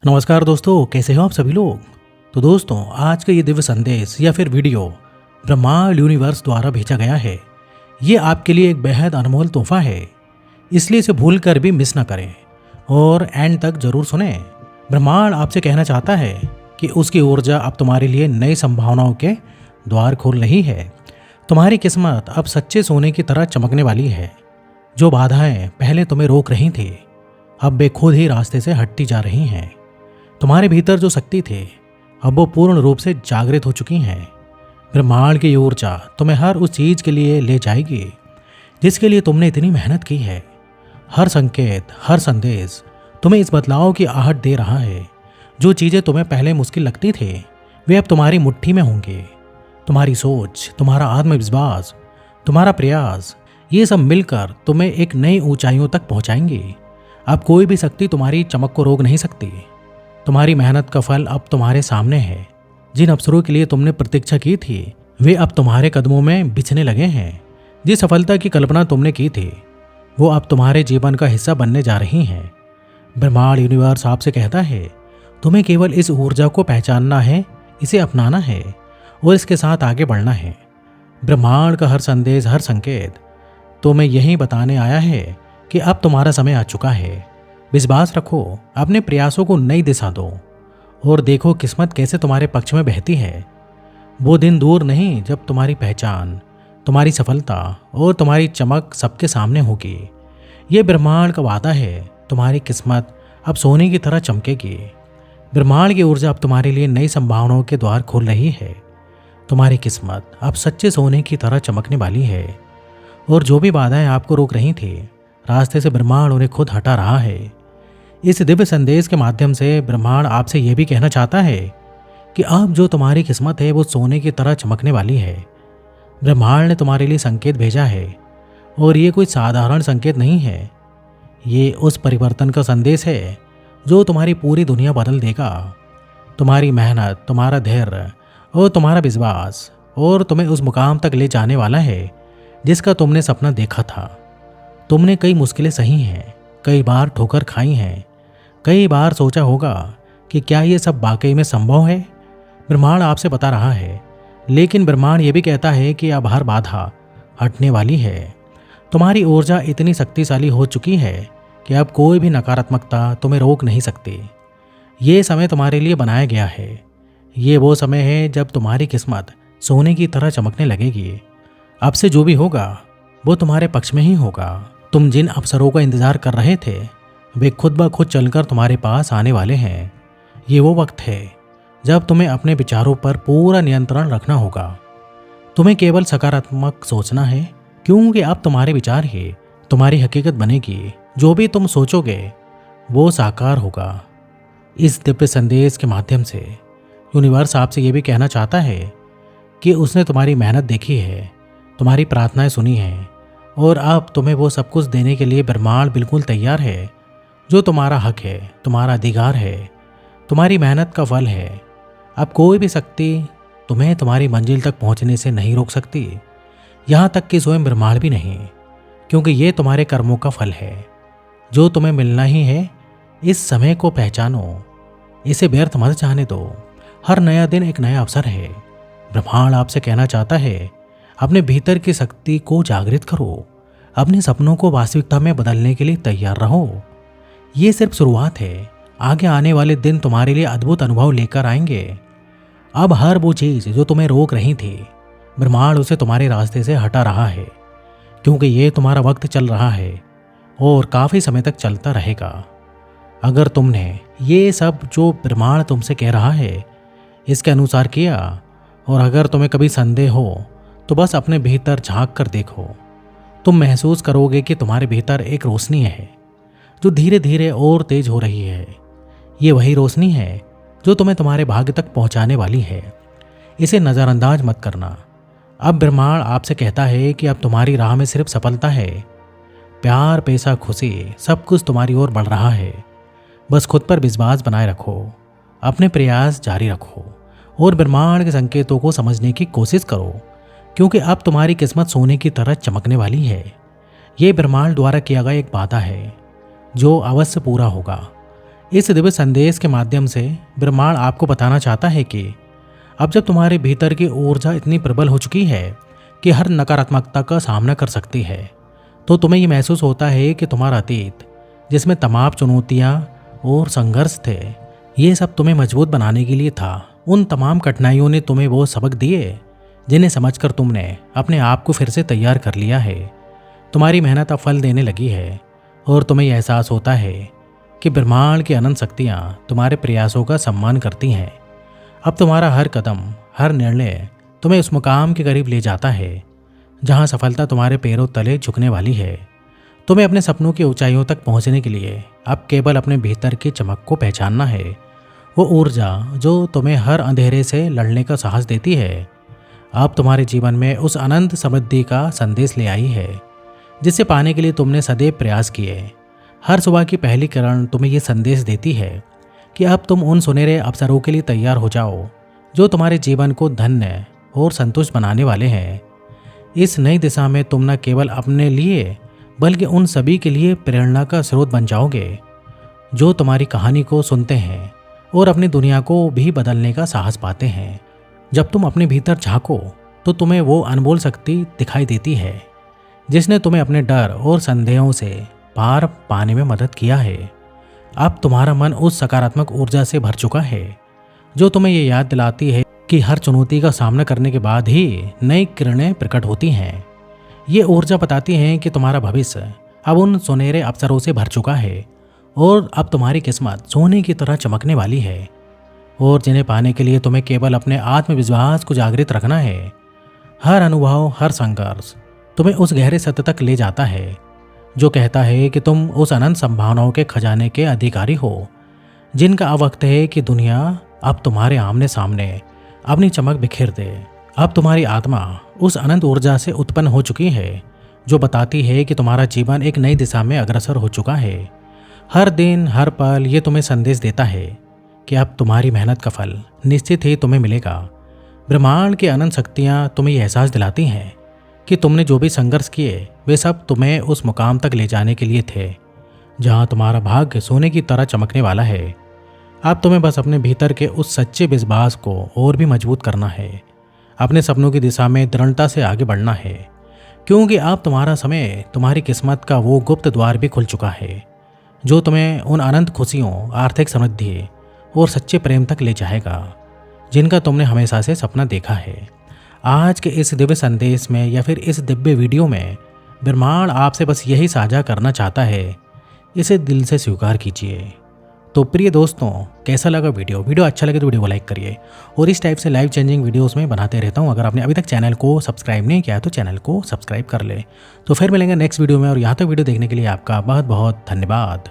नमस्कार दोस्तों, कैसे हो आप सभी लोग। तो दोस्तों, आज का ये दिव्य संदेश या फिर वीडियो ब्रह्मांड यूनिवर्स द्वारा भेजा गया है। ये आपके लिए एक बेहद अनमोल तोहफा है, इसलिए इसे भूल कर भी मिस ना करें और एंड तक जरूर सुने। ब्रह्मांड आपसे कहना चाहता है कि उसकी ऊर्जा अब तुम्हारे लिए नई संभावनाओं के द्वार खोल रही है। तुम्हारी किस्मत अब सच्चे सोने की तरह चमकने वाली है। जो बाधाएं पहले तुम्हें रोक रही थी, अब वे खुद ही रास्ते से हटती जा रही हैं। तुम्हारे भीतर जो शक्ति थी, अब वो पूर्ण रूप से जागृत हो चुकी हैं। ब्रह्मांड की ऊर्जा तुम्हें हर उस चीज के लिए ले जाएगी जिसके लिए तुमने इतनी मेहनत की है। हर संकेत, हर संदेश तुम्हें इस बदलाव की आहट दे रहा है। जो चीजें तुम्हें पहले मुश्किल लगती थी, वे अब तुम्हारी मुट्ठी में होंगी। तुम्हारी सोच, तुम्हारा आत्मविश्वास, तुम्हारा प्रयास, ये सब मिलकर तुम्हें एक नई ऊंचाइयों तक पहुंचाएंगी। अब कोई भी शक्ति तुम्हारी चमक को रोक नहीं सकती। तुम्हारी मेहनत का फल अब तुम्हारे सामने है। जिन अवसरों के लिए तुमने प्रतीक्षा की थी, वे अब तुम्हारे कदमों में बिछने लगे हैं। जिस सफलता की कल्पना तुमने की थी, वो अब तुम्हारे जीवन का हिस्सा बनने जा रही हैं। ब्रह्मांड यूनिवर्स आपसे कहता है, तुम्हें केवल इस ऊर्जा को पहचानना है, इसे अपनाना है और इसके साथ आगे बढ़ना है। ब्रह्मांड का हर संदेश, हर संकेत तुम्हें यही बताने आया है कि अब तुम्हारा समय आ चुका है। विश्वास रखो, अपने प्रयासों को नई दिशा दो और देखो किस्मत कैसे तुम्हारे पक्ष में बहती है। वो दिन दूर नहीं जब तुम्हारी पहचान, तुम्हारी सफलता और तुम्हारी चमक सबके सामने होगी। ये ब्रह्मांड का वादा है, तुम्हारी किस्मत अब सोने की तरह चमकेगी। ब्रह्मांड की ऊर्जा अब तुम्हारे लिए नई संभावनाओं के द्वार खोल रही है। तुम्हारी किस्मत अब सच्चे सोने की तरह चमकने वाली है और जो भी बाधाएं आपको रोक रही थी, रास्ते से ब्रह्मांड उन्हें खुद हटा रहा है। इस दिव्य संदेश के माध्यम से ब्रह्मांड आपसे यह भी कहना चाहता है कि अब जो तुम्हारी किस्मत है, वो सोने की तरह चमकने वाली है। ब्रह्मांड ने तुम्हारे लिए संकेत भेजा है और ये कोई साधारण संकेत नहीं है। ये उस परिवर्तन का संदेश है जो तुम्हारी पूरी दुनिया बदल देगा। तुम्हारी मेहनत, तुम्हारा धैर्य और तुम्हारा विश्वास और तुम्हें उस मुकाम तक ले जाने वाला है जिसका तुमने सपना देखा था। तुमने कई मुश्किलें सही हैं, कई बार ठोकर खाई हैं, कई बार सोचा होगा कि क्या ये सब वाकई में संभव है। ब्रह्मांड आपसे बता रहा है, लेकिन ब्रह्मांड ये भी कहता है कि अब हर बाधा हटने वाली है। तुम्हारी ऊर्जा इतनी शक्तिशाली हो चुकी है कि अब कोई भी नकारात्मकता तुम्हें रोक नहीं सकती। ये समय तुम्हारे लिए बनाया गया है। ये वो समय है जब तुम्हारी किस्मत सोने की तरह चमकने लगेगी। अब से जो भी होगा, वो तुम्हारे पक्ष में ही होगा। तुम जिन अवसरों का इंतजार कर रहे थे, वे खुद ब खुद चलकर तुम्हारे पास आने वाले हैं। ये वो वक्त है जब तुम्हें अपने विचारों पर पूरा नियंत्रण रखना होगा। तुम्हें केवल सकारात्मक सोचना है, क्योंकि अब तुम्हारे विचार ही तुम्हारी हकीकत बनेगी। जो भी तुम सोचोगे वो साकार होगा। इस दिव्य संदेश के माध्यम से यूनिवर्स आपसे ये भी कहना चाहता है कि उसने तुम्हारी मेहनत देखी है, तुम्हारी प्रार्थनाएं सुनी हैं और अब तुम्हें वो सब कुछ देने के लिए ब्रह्मांड बिल्कुल तैयार है। जो तुम्हारा हक है, तुम्हारा अधिकार है, तुम्हारी मेहनत का फल है। अब कोई भी शक्ति तुम्हें तुम्हारी मंजिल तक पहुंचने से नहीं रोक सकती, यहाँ तक कि स्वयं ब्रह्मांड भी नहीं, क्योंकि ये तुम्हारे कर्मों का फल है जो तुम्हें मिलना ही है। इस समय को पहचानो, इसे व्यर्थ मत जाने दो। हर नया दिन एक नया अवसर है। ब्रह्मांड आपसे कहना चाहता है, अपने भीतर की शक्ति को जागृत करो, अपने सपनों को वास्तविकता में बदलने के लिए तैयार रहो। ये सिर्फ शुरुआत है, आगे आने वाले दिन तुम्हारे लिए अद्भुत अनुभव लेकर आएंगे। अब हर वो चीज जो तुम्हें रोक रही थी, ब्रह्मांड उसे तुम्हारे रास्ते से हटा रहा है, क्योंकि ये तुम्हारा वक्त चल रहा है और काफी समय तक चलता रहेगा। अगर तुमने ये सब जो ब्रह्मांड तुमसे कह रहा है, इसके अनुसार किया, और अगर तुम्हें कभी संदेह हो तो बस अपने भीतर झांक कर देखो। तुम महसूस करोगे कि तुम्हारे भीतर एक रोशनी है जो धीरे धीरे और तेज हो रही है। ये वही रोशनी है जो तुम्हें तुम्हारे भाग्य तक पहुंचाने वाली है। इसे नज़रअंदाज मत करना। अब ब्रह्मांड आपसे कहता है कि अब तुम्हारी राह में सिर्फ सफलता है। प्यार, पैसा, खुशी, सब कुछ तुम्हारी ओर बढ़ रहा है। बस खुद पर विश्वास बनाए रखो, अपने प्रयास जारी रखो और ब्रह्मांड के संकेतों को समझने की कोशिश करो, क्योंकि अब तुम्हारी किस्मत सोने की तरह चमकने वाली है। ये ब्रह्मांड द्वारा किया गया एक वादा है जो अवश्य पूरा होगा। इस दिव्य संदेश के माध्यम से ब्रह्मांड आपको बताना चाहता है कि अब जब तुम्हारे भीतर की ऊर्जा इतनी प्रबल हो चुकी है कि हर नकारात्मकता का सामना कर सकती है, तो तुम्हें ये महसूस होता है कि तुम्हारा अतीत, जिसमें तमाम चुनौतियाँ और संघर्ष थे, ये सब तुम्हें मजबूत बनाने के लिए था। उन तमाम कठिनाइयों ने तुम्हें वो सबक दिए जिन्हें समझकर तुमने अपने आप को फिर से तैयार कर लिया है। तुम्हारी मेहनत अब फल देने लगी है और तुम्हें यह एहसास होता है कि ब्रह्मांड की अनंत शक्तियाँ तुम्हारे प्रयासों का सम्मान करती हैं। अब तुम्हारा हर कदम, हर निर्णय तुम्हें उस मुकाम के करीब ले जाता है जहाँ सफलता तुम्हारे पैरों तले झुकने वाली है। तुम्हें अपने सपनों की ऊंचाइयों तक पहुँचने के लिए अब केवल अपने भीतर की चमक को पहचानना है, वो ऊर्जा जो तुम्हें हर अंधेरे से लड़ने का साहस देती है। अब तुम्हारे जीवन में उस अनंत समृद्धि का संदेश ले आई है जिसे पाने के लिए तुमने सदैव प्रयास किए। हर सुबह की पहली किरण तुम्हें ये संदेश देती है कि अब तुम उन सुनहरे अवसरों के लिए तैयार हो जाओ जो तुम्हारे जीवन को धन्य और संतुष्ट बनाने वाले हैं। इस नई दिशा में तुम न केवल अपने लिए बल्कि उन सभी के लिए प्रेरणा का स्रोत बन जाओगे जो तुम्हारी कहानी को सुनते हैं और अपनी दुनिया को भी बदलने का साहस पाते हैं। जब तुम अपने भीतर झांको तो तुम्हें वो अनमोल शक्ति दिखाई देती है जिसने तुम्हें अपने डर और संदेहों से पार पाने में मदद किया है। अब तुम्हारा मन उस सकारात्मक ऊर्जा से भर चुका है जो तुम्हें ये याद दिलाती है कि हर चुनौती का सामना करने के बाद ही नई किरणें प्रकट होती हैं। ये ऊर्जा बताती है कि तुम्हारा भविष्य अब उन सुनहरे अवसरों से भर चुका है और अब तुम्हारी किस्मत सोने की तरह चमकने वाली है, और जिन्हें पाने के लिए तुम्हें केवल अपने आत्मविश्वास को जागृत रखना है। हर अनुभव, हर संघर्ष तुम्हें उस गहरे सत्य तक ले जाता है जो कहता है कि तुम उस अनंत संभावनाओं के खजाने के अधिकारी हो जिनका अब वक्त है कि दुनिया अब तुम्हारे आमने सामने अपनी चमक बिखेर दे। अब तुम्हारी आत्मा उस अनंत ऊर्जा से उत्पन्न हो चुकी है जो बताती है कि तुम्हारा जीवन एक नई दिशा में अग्रसर हो चुका है। हर दिन, हर पल ये तुम्हें संदेश देता है कि अब तुम्हारी मेहनत का फल निश्चित ही तुम्हें मिलेगा। ब्रह्मांड की अनंत शक्तियाँ तुम्हें यह एहसास दिलाती हैं कि तुमने जो भी संघर्ष किए वे सब तुम्हें उस मुकाम तक ले जाने के लिए थे जहाँ तुम्हारा भाग्य सोने की तरह चमकने वाला है। अब तुम्हें बस अपने भीतर के उस सच्चे विश्वास को और भी मजबूत करना है, अपने सपनों की दिशा में दृढ़ता से आगे बढ़ना है, क्योंकि अब तुम्हारा समय, तुम्हारी किस्मत का वो गुप्त द्वार भी खुल चुका है जो तुम्हें उन अनंत खुशियों, आर्थिक समृद्धि और सच्चे प्रेम तक ले जाएगा जिनका तुमने हमेशा से सपना देखा है। आज के इस दिव्य संदेश में या फिर इस दिव्य वीडियो में ब्रह्मांड आपसे बस यही साझा करना चाहता है, इसे दिल से स्वीकार कीजिए। तो प्रिय दोस्तों, कैसा लगा वीडियो अच्छा लगे तो वीडियो को लाइक करिए, और इस टाइप से लाइफ चेंजिंग वीडियोस में बनाते रहता हूँ। अगर आपने अभी तक चैनल को सब्सक्राइब नहीं किया तो चैनल को सब्सक्राइब कर ले। तो फिर मिलेंगे नेक्स्ट वीडियो में, और यहाँ तक वीडियो देखने के लिए आपका बहुत बहुत धन्यवाद।